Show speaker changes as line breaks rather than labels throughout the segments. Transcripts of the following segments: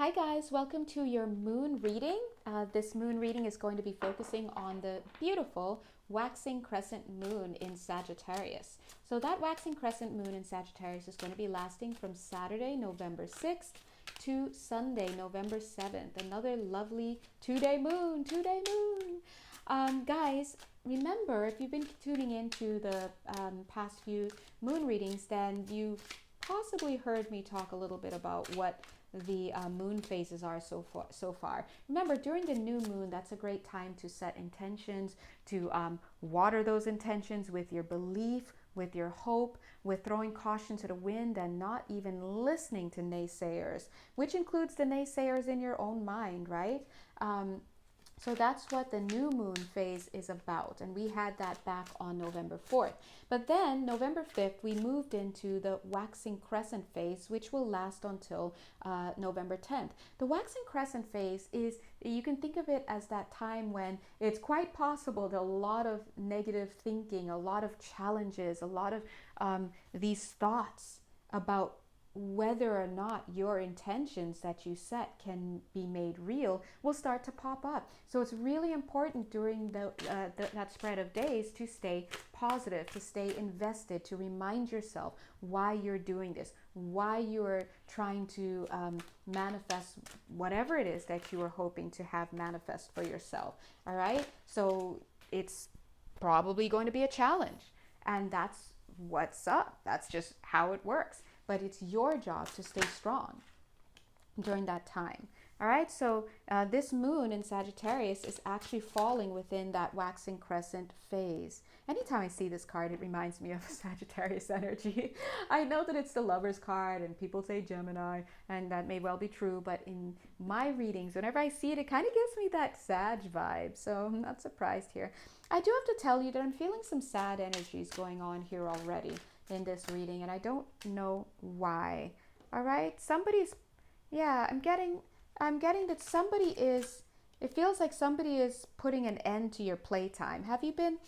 Hi guys, welcome to your moon reading. This moon reading is going to be focusing on the beautiful waxing crescent moon in Sagittarius. So that waxing crescent moon in Sagittarius is going to be lasting from Saturday, November 6th to Sunday, November 7th. Another lovely two-day moon, guys, remember, if you've been tuning into the past few moon readings, then you've possibly heard me talk a little bit about what the moon phases are so far. Remember, during the new moon, that's a great time to set intentions, to water those intentions with your belief, with your hope, with throwing caution to the wind and not even listening to naysayers, which includes the naysayers in your own mind, right? So that's what the new moon phase is about. And we had that back on November 4th. But then November 5th, we moved into the waxing crescent phase, which will last until November 10th. The waxing crescent phase is, you can think of it as that time when it's quite possible that a lot of negative thinking, a lot of challenges, a lot of these thoughts about whether or not your intentions that you set can be made real will start to pop up. So it's really important during that spread of days to stay positive, to stay invested, to remind yourself why you're doing this, why you're trying to manifest whatever it is that you are hoping to have manifest for yourself. All right, so it's probably going to be a challenge, and that's what's up. That's just how it works. But it's your job to stay strong during that time. All right, so this moon in Sagittarius is actually falling within that waxing crescent phase. Anytime I see this card, it reminds me of Sagittarius energy. I know that it's the Lover's card and people say Gemini, and that may well be true, but in my readings, whenever I see it, it kind of gives me that Sag vibe, so I'm not surprised here. I do have to tell you that I'm feeling some sad energies going on here already in this reading, and I don't know why. All right, I'm getting that somebody is, it feels like somebody is putting an end to your playtime. Have you been,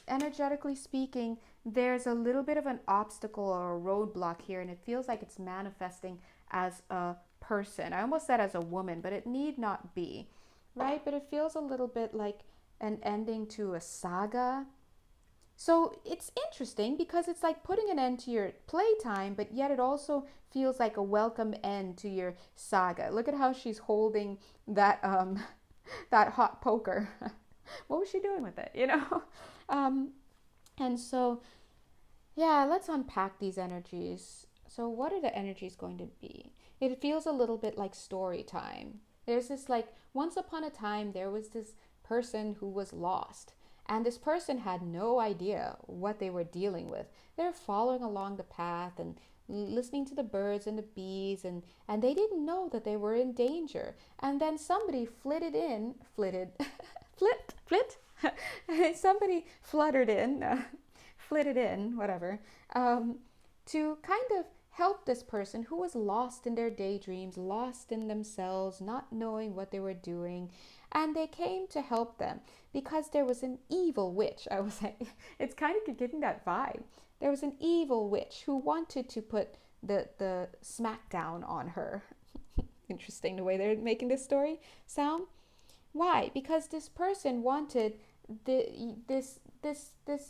energetically speaking, there's a little bit of an obstacle or a roadblock here, and it feels like it's manifesting as a person. I almost said as a woman, but it need not be, right? But it feels a little bit like an ending to a saga. So it's interesting because it's like putting an end to your playtime, but yet it also feels like a welcome end to your saga. Look at how she's holding that that hot poker. What was she doing with it, you know? Um, and so, yeah, let's unpack these energies. So what are the energies going to be? It feels a little bit like story time. There's this, like, once upon a time there was this person who was lost, and this person had no idea what they were dealing with. They're following along the path and listening to the birds and the bees, and they didn't know that they were in danger. And then somebody somebody fluttered in, flitted in, whatever, to kind of help this person who was lost in their daydreams, lost in themselves, not knowing what they were doing. And they came to help them because there was an evil witch. I was like, it's kind of getting that vibe. There was an evil witch who wanted to put the smackdown on her. Interesting the way they're making this story sound. Why? Because this person wanted this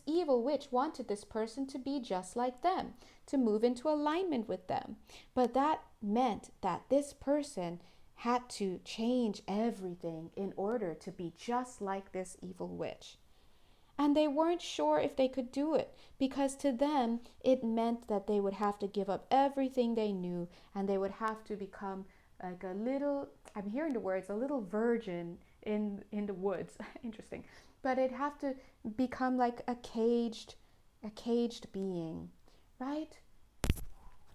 evil witch wanted this person to be just like them, to move into alignment with them. But that meant that this person had to change everything in order to be just like this evil witch. And they weren't sure if they could do it because to them it meant that they would have to give up everything they knew, and they would have to become like a little, I'm hearing the words, a little virgin in the woods. Interesting. But it'd have to become like a caged being, right?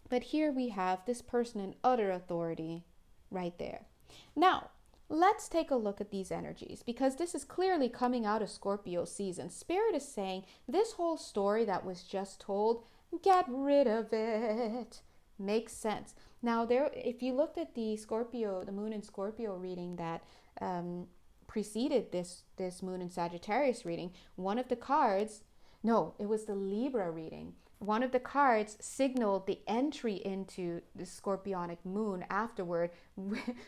But here we have this person in utter authority right there. Now, let's take a look at these energies because this is clearly coming out of Scorpio season. Spirit is saying this whole story that was just told, get rid of it. Makes sense. Now, there, if you looked at the moon in Scorpio reading that preceded this moon in Sagittarius reading, one of the cards, no, it was the Libra reading. one of the cards signaled the entry into the scorpionic moon afterward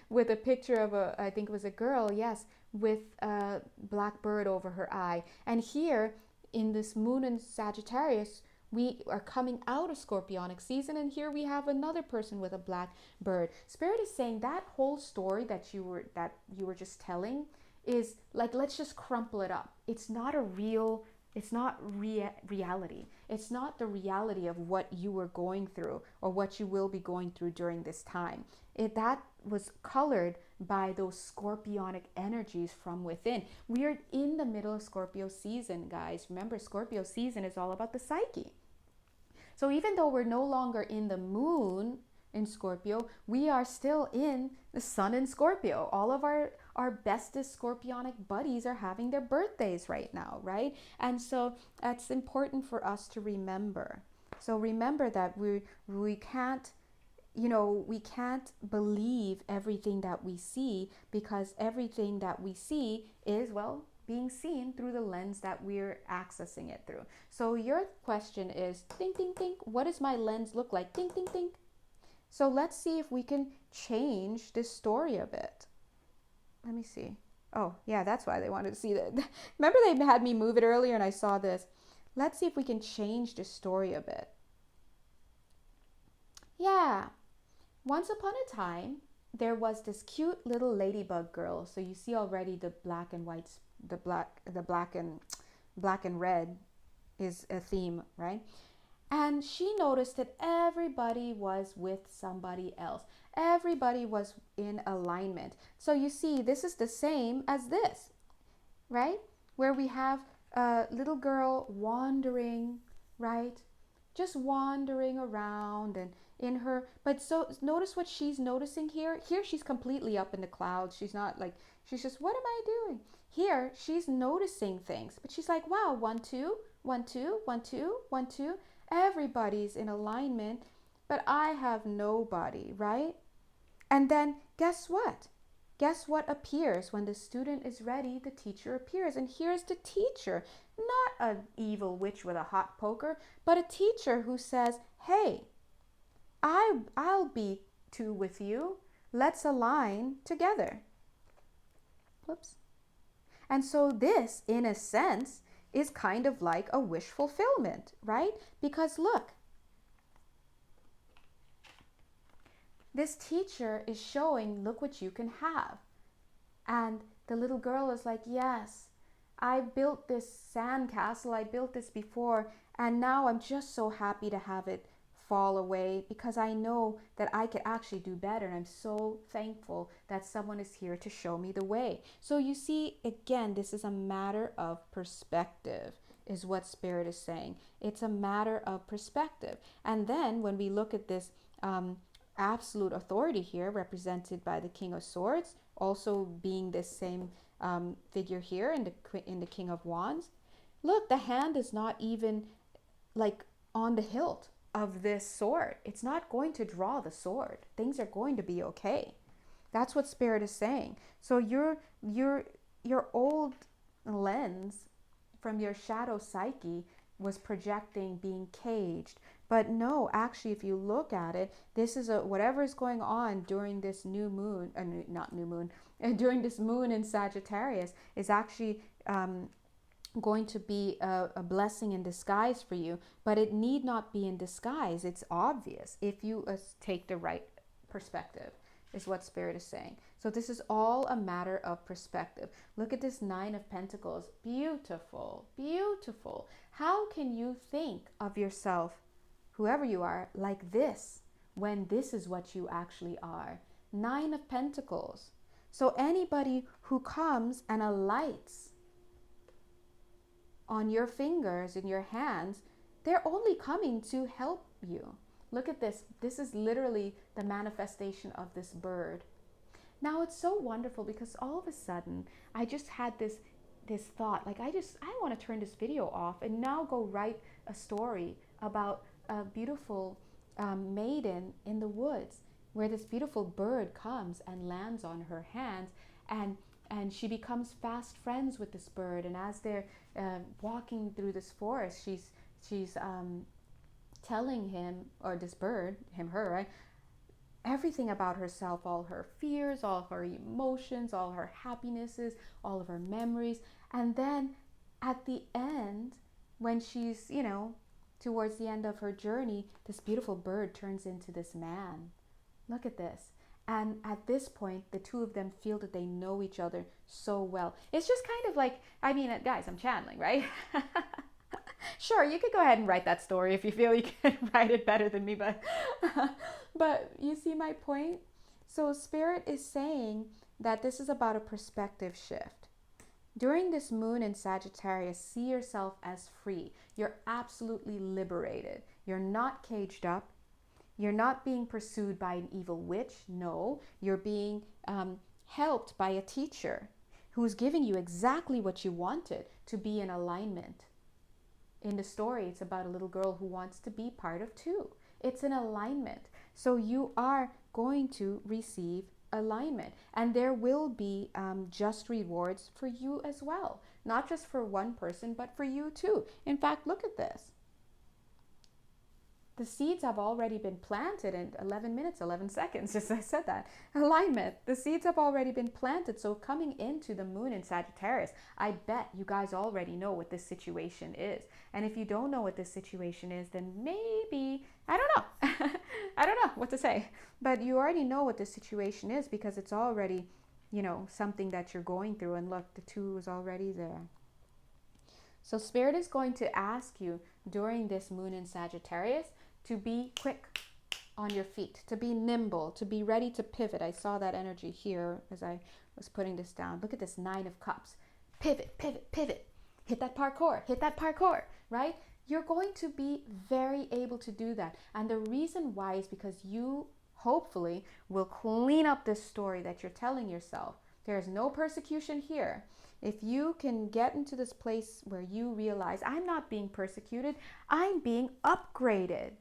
with a picture of I think it was a girl, yes, with a black bird over her eye. And here in this moon in Sagittarius, we are coming out of scorpionic season, and here we have another person with a black bird. Spirit is saying that whole story that you were just telling is like, let's just crumple it up. It's not a real, it's not reality. It's not the reality of what you were going through or what you will be going through during this time. That was colored by those scorpionic energies from within. We are in the middle of Scorpio season, guys. Remember, Scorpio season is all about the psyche. So even though we're no longer in the moon in Scorpio, we are still in the sun in Scorpio. All of our bestest scorpionic buddies are having their birthdays right now, right? And so that's important for us to remember. So remember that we can't, we can't believe everything that we see, because everything that we see is, well, being seen through the lens that we're accessing it through. So your question is, think, think, think, what does my lens look like? Think, think, think. So let's see if we can change this story a bit. Let me see. Oh, yeah, that's why they wanted to see that. Remember they had me move it earlier and I saw this. Let's see if we can change this story a bit. Yeah. Once upon a time, there was this cute little ladybug girl. So you see already the black and white, the black and red is a theme, right? And she noticed that everybody was with somebody else. Everybody was in alignment. So you see, this is the same as this, right? Where we have a little girl wandering, right? Just wandering around and in her, but so notice what she's noticing here. Here she's completely up in the clouds. She's not like, she's just, what am I doing? Here she's noticing things, but she's like, wow, 1, 2, 1, 2, 1, 2, 1, 2. Everybody's in alignment, but I have nobody, right? And then guess what? Guess what appears when the student is ready? The teacher appears, and here's the teacher, not an evil witch with a hot poker, but a teacher who says, hey, I'll be two with you. Let's align together. Whoops. And so this, in a sense, is kind of like a wish fulfillment, right? Because look, this teacher is showing, look what you can have. And the little girl is like, yes, I built this sandcastle, I built this before, and now I'm just so happy to have it fall away, because I know that I could actually do better, and I'm so thankful that someone is here to show me the way. So you see, again, this is a matter of perspective, is what Spirit is saying. It's a matter of perspective. And then when we look at this absolute authority here, represented by the King of Swords, also being this same figure here in the King of Wands, look, the hand is not even like on the hilt of this sword. It's not going to draw the sword. Things are going to be okay. That's what Spirit is saying. So your old lens from your shadow psyche was projecting being caged. But no, actually, if you look at it, this is whatever is going on during this new moon, not new moon, during this moon in Sagittarius is actually going to be a blessing in disguise for you, but it need not be in disguise. It's obvious if you take the right perspective, is what Spirit is saying. So this is all a matter of perspective. Look at this 9 of Pentacles. Beautiful, beautiful. How can you think of yourself, whoever you are, like this, when this is what you actually are? 9 of Pentacles. So anybody who comes and alights on your fingers and your hands, they're only coming to help you. Look at this. This is literally the manifestation of this bird. Now it's so wonderful because all of a sudden I just had this thought, like I want to turn this video off and now go write a story about a beautiful maiden in the woods, where this beautiful bird comes and lands on her hands, and she becomes fast friends with this bird. And as they're walking through this forest, she's telling him, or this bird, him, her, right? Everything about herself, all her fears, all her emotions, all her happinesses, all of her memories. And then at the end, when she's, towards the end of her journey, this beautiful bird turns into this man. Look at this. And at this point, the two of them feel that they know each other so well. It's just kind of like, guys, I'm channeling, right? Sure, you could go ahead and write that story if you feel you can write it better than me, but you see my point? So Spirit is saying that this is about a perspective shift. During this moon in Sagittarius, see yourself as free. You're absolutely liberated. You're not caged up. You're not being pursued by an evil witch. No, you're being helped by a teacher who's giving you exactly what you wanted, to be in alignment. In the story, it's about a little girl who wants to be part of two. It's an alignment. So you are going to receive alignment, and there will be just rewards for you as well. Not just for one person, but for you too. In fact, look at this. The seeds have already been planted in 11 minutes, 11 seconds, just as I said that. Alignment. The seeds have already been planted. So coming into the moon in Sagittarius, I bet you guys already know what this situation is. And if you don't know what this situation is, then maybe, I don't know. I don't know what to say. But you already know what this situation is because it's already, something that you're going through. And look, the 2 is already there. So Spirit is going to ask you during this moon in Sagittarius to be quick on your feet, to be nimble, to be ready to pivot. I saw that energy here as I was putting this down. Look at this 9 of Cups. Pivot, pivot, pivot. Hit that parkour, right? You're going to be very able to do that. And the reason why is because you hopefully will clean up this story that you're telling yourself. There's no persecution here. If you can get into this place where you realize, I'm not being persecuted, I'm being upgraded.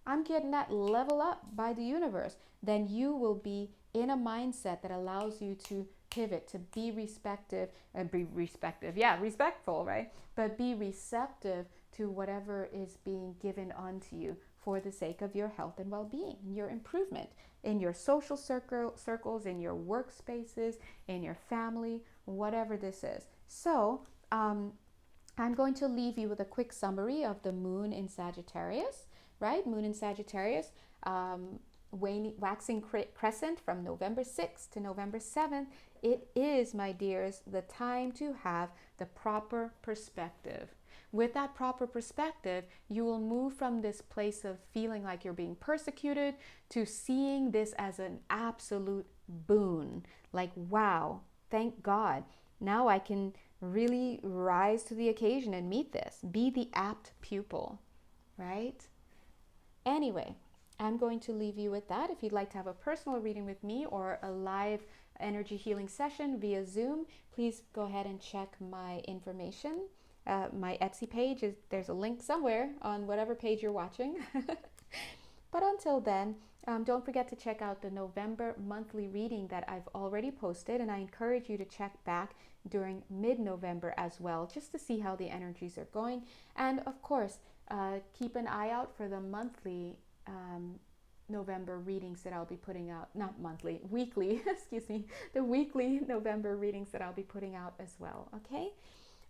I'm getting that level up by the universe. Then you will be in a mindset that allows you to pivot, to be respectful, right? But be receptive to whatever is being given unto you for the sake of your health and well-being, and your improvement in your social circles, in your workspaces, in your family, whatever this is. So I'm going to leave you with a quick summary of the moon in Sagittarius, right? Moon in Sagittarius, waxing crescent from November 6th to November 7th. It is, my dears, the time to have the proper perspective. With that proper perspective, you will move from this place of feeling like you're being persecuted to seeing this as an absolute boon. Like, wow, thank God. Now I can really rise to the occasion and meet this. Be the apt pupil, right? Anyway, I'm going to leave you with that. If you'd like to have a personal reading with me or a live energy healing session via Zoom, please go ahead and check my information. My Etsy page, there's a link somewhere on whatever page you're watching. But until then, don't forget to check out the November monthly reading that I've already posted, and I encourage you to check back during mid-November as well, just to see how the energies are going. And of course, keep an eye out for the monthly November readings that I'll be putting out, not monthly, weekly, the weekly November readings that I'll be putting out as well, okay?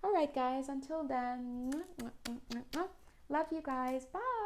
All right, guys, until then, love you guys. Bye.